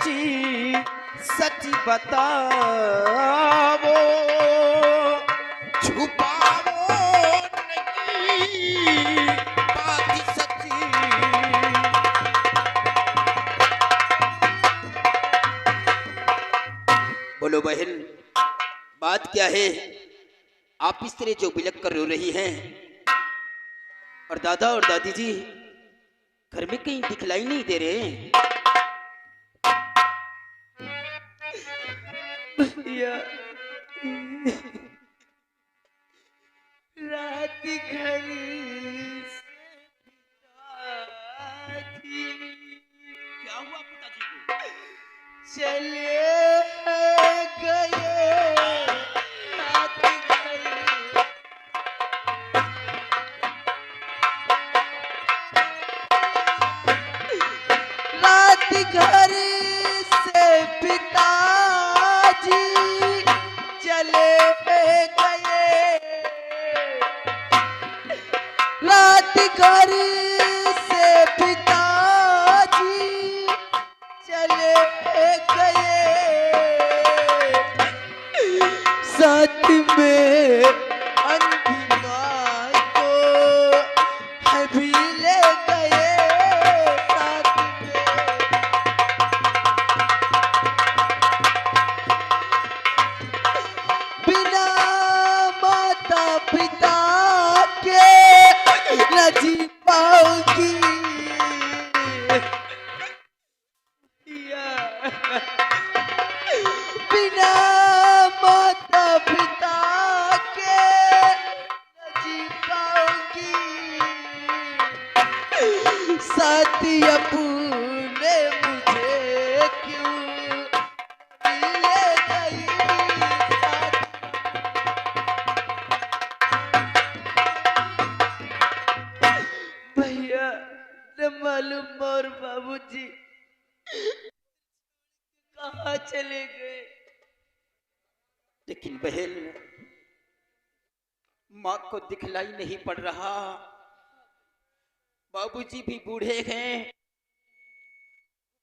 सच्ची सच्ची बताओ, छुपाओ नहीं बात सच्ची। बोलो बहन, बात क्या है? आप इस तरह जो बिलक कर रो रही हैं, और दादा और दादी जी घर में कहीं दिखलाई नहीं दे रहे हैं। भैया रात घर क्या हुआ पिताजी को? चले गए रात घर, रात घर से पिताजी चले गए, रात घर से पिताजी चले गए, साथ में अंधी माँ को है भी ले गए, साथ में बिना माता पिता के न जी पाऊंगी। बिना माता पिता के न जी पाऊंगी, साथी अपने मुझे क्यों ले गई, भैया न मालूम और बाबूजी कहाँ चले गए। लेकिन बहन, माँ को दिखलाई नहीं पड़ रहा, बाबूजी भी बूढ़े हैं,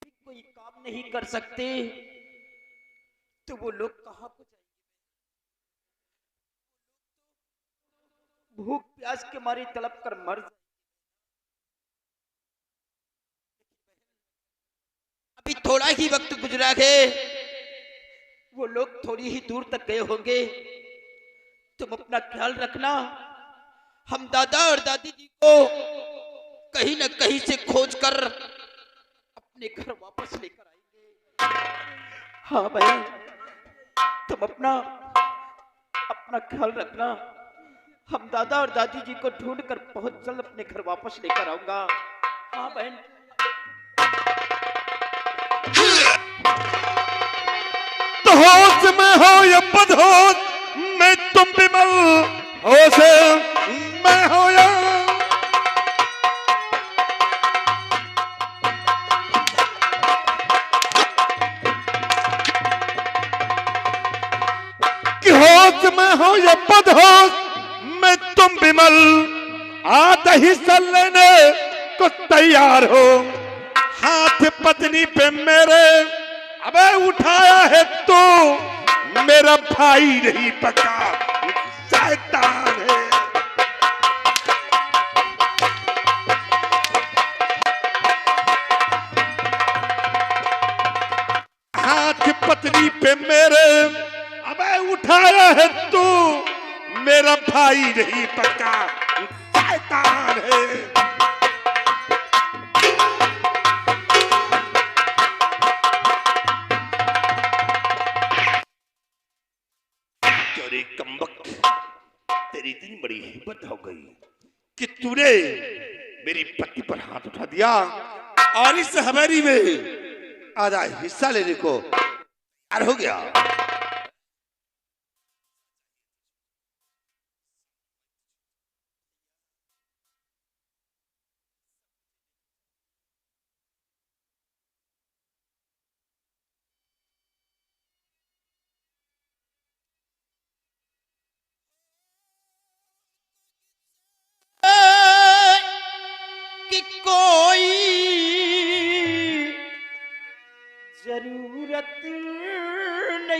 कोई काम नहीं कर सकते, तो वो लोग कहाँ को जाएंगे? भूख प्यास के मारे तड़प कर मर जाएंगे। अभी थोड़ा ही वक्त गुजरा है, वो लोग थोड़ी ही दूर तक गए होंगे। तुम अपना ख्याल रखना, हम दादा और दादी जी को कहीं न कहीं से खोज कर अपने घर वापस लेकर आएंगे। हाँ भाई, तुम अपना अपना ख्याल रखना, हम दादा और दादी जी को ढूंढ कर बहुत जल्द अपने घर वापस लेकर आऊंगा। हाँ बहन। तो होश में हो या बदहोश, मैं तुम विमल होश मैं हो या कि होश में हो या बदहोश, मैं तुम विमल आधा हिस्सा लेने को तैयार हो। हाथ पत्नी पे मेरे अबे उठाया है तो मेरा भाई नहीं पका, शैतान है। हाथ पत्नी पे मेरे अबे उठाया है तो मेरा भाई नहीं पका, शैतान है। कमबख्त, तेरी इतनी बड़ी हिम्मत हो गई कि तूने मेरी पत्नी पर हाथ उठा दिया और इस हवेली में आधा हिस्सा लेने को तैयार हो गया। कि कोई जरूर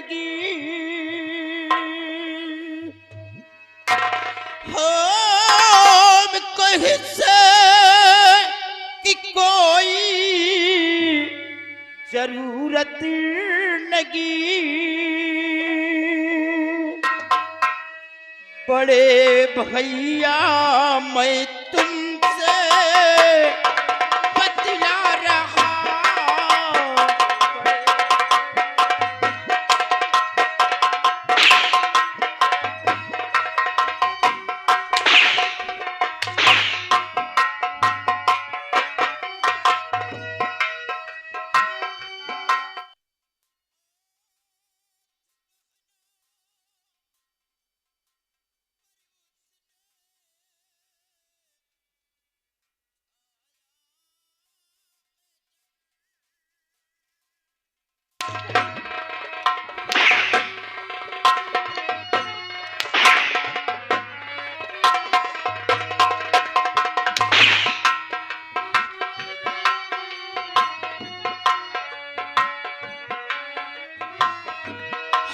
लगी हो कहीं से कि कोई जरूरत लगी बड़े भैया मैं तुमसे बतला रहा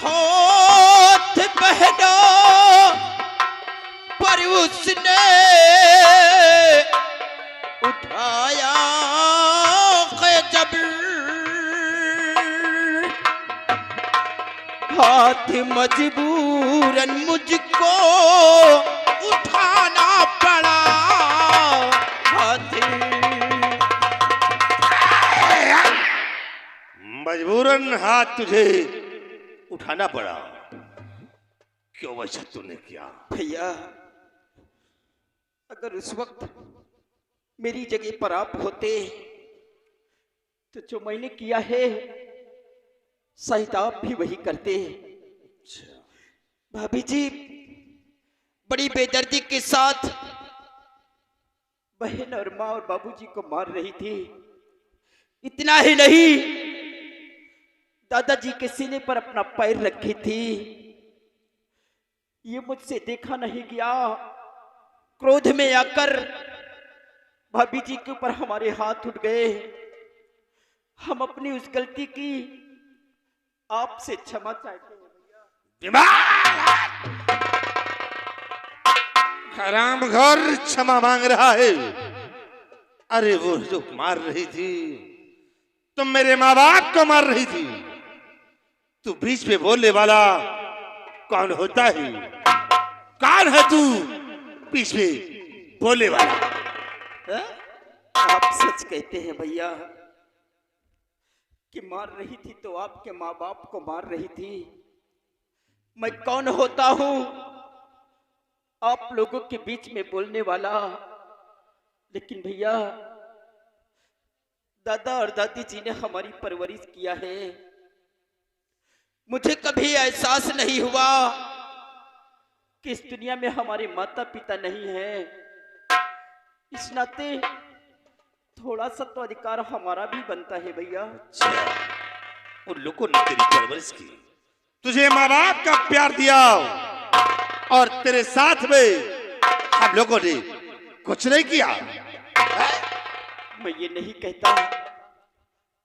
हाथ पहना पर उसने उठाया जब हाथ मजबूरन मुझको उठाना पड़ा हाथ मजबूरन हाथ तुझे उठाना पड़ा। क्यों वैसा तूने किया? भैया अगर उस वक्त मेरी जगह पर आप होते तो जो मैंने किया है शायद आप भी वही करते। भाभी जी बड़ी बेदर्दी के साथ बहन और माँ और बाबूजी को मार रही थी। इतना ही नहीं दादाजी के सीने पर अपना पैर रखी थी। ये मुझसे देखा नहीं गया। क्रोध में आकर भाभी जी के ऊपर हमारे हाथ उठ गए। हम अपनी उस गलती की आपसे क्षमा चाहते हैं भैया। हराम घर क्षमा मांग रहा है। अरे वो जो मार रही थी, तुम मेरे माँ बाप को मार रही थी। तू बीच में बोलने वाला कौन होता है? कौन है तू बीच में बोलने वाला? आप सच कहते हैं भैया कि मार रही थी तो आपके माँ बाप को मार रही थी। मैं कौन होता हूं आप लोगों के बीच में बोलने वाला? लेकिन भैया दादा और दादी जी ने हमारी परवरिश किया है। मुझे कभी एहसास नहीं हुआ कि इस दुनिया में हमारे माता पिता नहीं है। इस नाते थोड़ा सा तो अधिकार हमारा भी बनता है भैया। उन लोगों ने तेरी परवरिश की, तुझे माँ बाप का प्यार दिया और तेरे साथ में हम लोगों ने कुछ नहीं किया। मैं ये नहीं कहता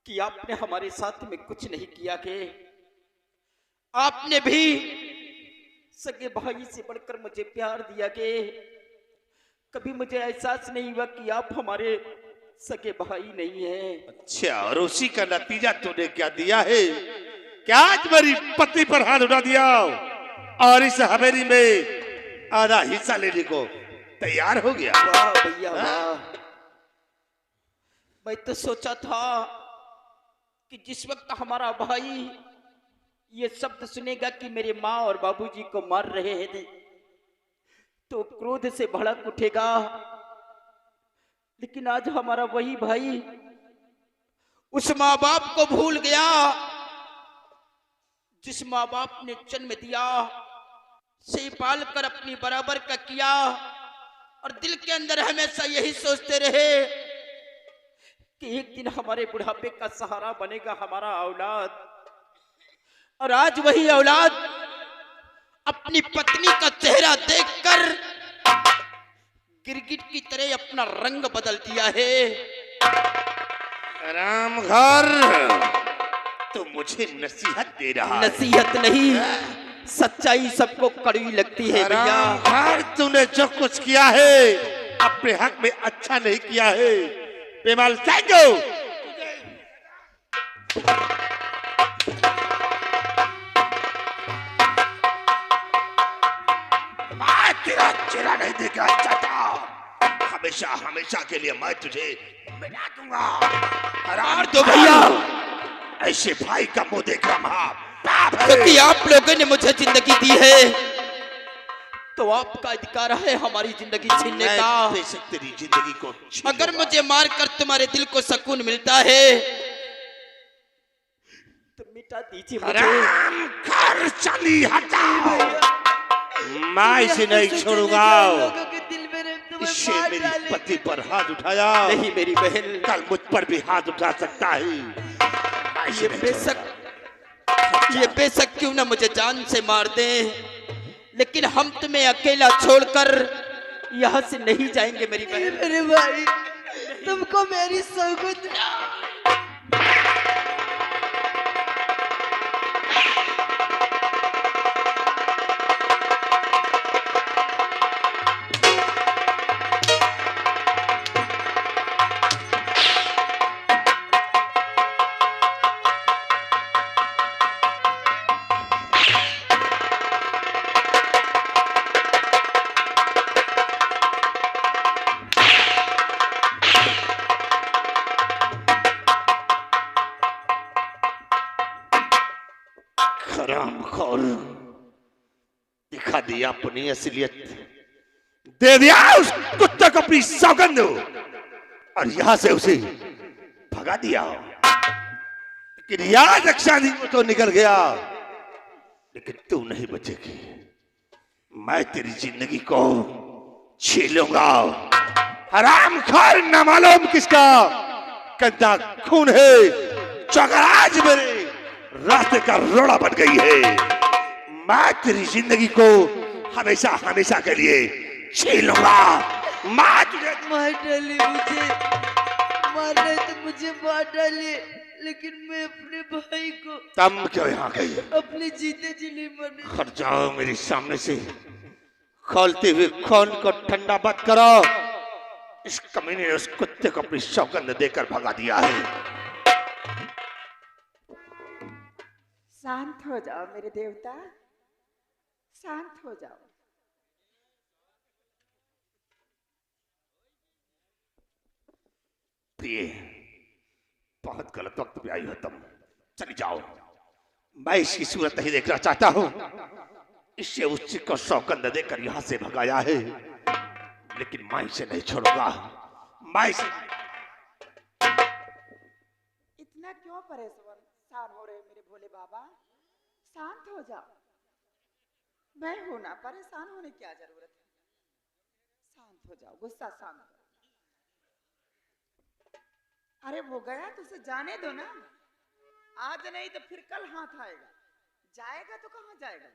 कि आपने हमारे साथ में कुछ नहीं किया के आपने भी सगे भाई से बढ़कर मुझे प्यार दिया के कभी मुझे एहसास नहीं हुआ कि आप हमारे सगे भाई नहीं है। अच्छा, और उसी का नतीजा तूने क्या दिया है? क्या आज मेरी पत्नी पर हाथ उठा दिया और इस हवेली में आधा हिस्सा लेने को तैयार हो गया? वाह भैया वाह। मैं तो सोचा था कि जिस वक्त हमारा भाई ये शब्द सुनेगा कि मेरे माँ और बाबूजी को मार रहे हैं तो क्रोध से भड़क उठेगा। लेकिन आज हमारा वही भाई उस माँ बाप को भूल गया जिस माँ बाप ने जन्म दिया, से पाल कर अपनी बराबर का किया और दिल के अंदर हमेशा यही सोचते रहे कि एक दिन हमारे बुढ़ापे का सहारा बनेगा हमारा औलाद। और आज वही औलाद अपनी पत्नी का चेहरा देखकर गिरगिट की तरह अपना रंग बदल दिया है। राम घर तो मुझे नसीहत दे रहा है। नसीहत नहीं, सच्चाई सबको कड़वी लगती है भैया। हरामखोर, तूने जो कुछ किया है अपने हक में अच्छा नहीं किया है। पेमाल सैंगो, मैं तेरा चेहरा नहीं देखना चाहता। हमेशा हमेशा के लिए मैं तुझे मिटा दूंगा। हराम तो भैया, ऐसे भाई का मुंह देख रहा क्योंकि आप लोगों ने मुझे जिंदगी दी है तो आपका अधिकार है हमारी जिंदगी छीनने का। तेरी जिंदगी को अगर मुझे मारकर तुम्हारे दिल को सुकून मिलता है तो मिटा दीजिए मुझे। कर चली हटाओ, मैं इसे नहीं छोड़ूंगा। इससे मेरी पति पर हाथ उठाया, नहीं मेरी बहन, कल मुझ पर भी हाथ उठा सकता है। ये बेशक क्यों ना मुझे जान से मार दे, लेकिन हम तुम्हें अकेला छोड़कर यहाँ से नहीं जाएंगे मेरी बहन। मेरे भाई, तुमको मेरी सौगंध। हरामखोर, दिखा दिया अपनी असलियत, दे दिया उस कुत्ते को अपनी सौगंध और यहां से उसे भगा दिया। लेकिन याद रक्षा दी, वो तो निकल गया, लेकिन तू नहीं बचेगी। मैं तेरी जिंदगी को छीन लूंगा। हरामखोर, न मालूम किसका गंदा खून है जो अगर आज मेरे रास्ते का रोड़ा बन गई है। मैं तेरी जिंदगी को हमेशा हमेशा के लिए छीन लूंगा। मैं तुझे मार डाले, मुझे मार रहे तो मुझे मार डाले, लेकिन मैं अपने भाई को तुम क्यों यहाँ गई? अपने जीते जी नहीं मरने। हट जाओ मेरे सामने से। खोलते हुए खून को ठंडा मत करो। इस कमीने ने उस कुत्ते को अपनी सौगंध देकर भगा दिया है। शांत हो जाओ मेरे देवता, शांत हो जाओ। प्रिय, बहुत गलत वक्त पे आई हो तुम, चली जाओ। मैं इसकी सूरत नहीं देखना चाहता हूं। इससे उसी को सौगंध देकर यहां से भगाया है, लेकिन मैं इसे नहीं छोड़ूंगा। मैं इसे इतना क्यों परेशान हो रहे मेरे भोले बाबा? शांत हो जाओ। मैं हूं ना, परेशान होने की क्या जरूरत है? शांत हो जाओ, गुस्सा शांत करो। अरे वो गया तो उसे जाने दो ना, आज नहीं तो फिर कल हाथ आएगा। जाएगा तो कहाँ जाएगा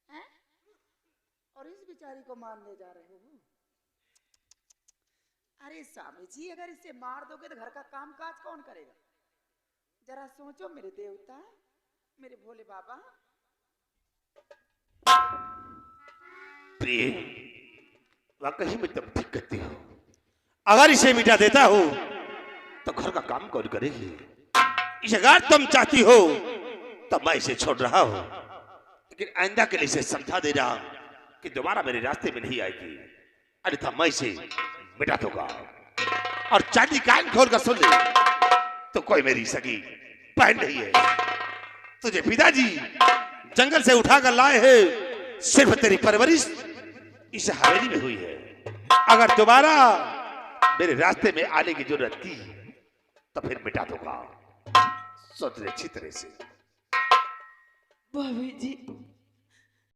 हैं? और इस बेचारी को मारने जा रहे हो? अरे स्वामी जी, अगर इसे मार दोगे तो घर का काम काज कौन करेगा? जरा सोचो मेरे देवता, मेरे भोले बाबा। प्रिय, वाकई में तुम ठीक कहती हो। अगर इसे मिटा देता हो तो घर का काम कौन करेगी? इसे अगर तुम चाहती हो तो मैं इसे छोड़ रहा हूं, लेकिन आइंदा के लिए इसे समझा देना कि दोबारा मेरे रास्ते में नहीं आएगी, अन्यथा मैं इसे मिटा दूंगा। और चांदी कान खोल कर सुन ले, तो कोई मेरी सगी बहन नहीं है। तुझे पिताजी जंगल से उठाकर लाए हैं, सिर्फ तेरी परवरिश इस हवेली में हुई है। अगर दोबारा मेरे रास्ते में आने की जरूरत की तो फिर मिटा दूंगा। सोच ले अच्छी तरह से। भाभी जी,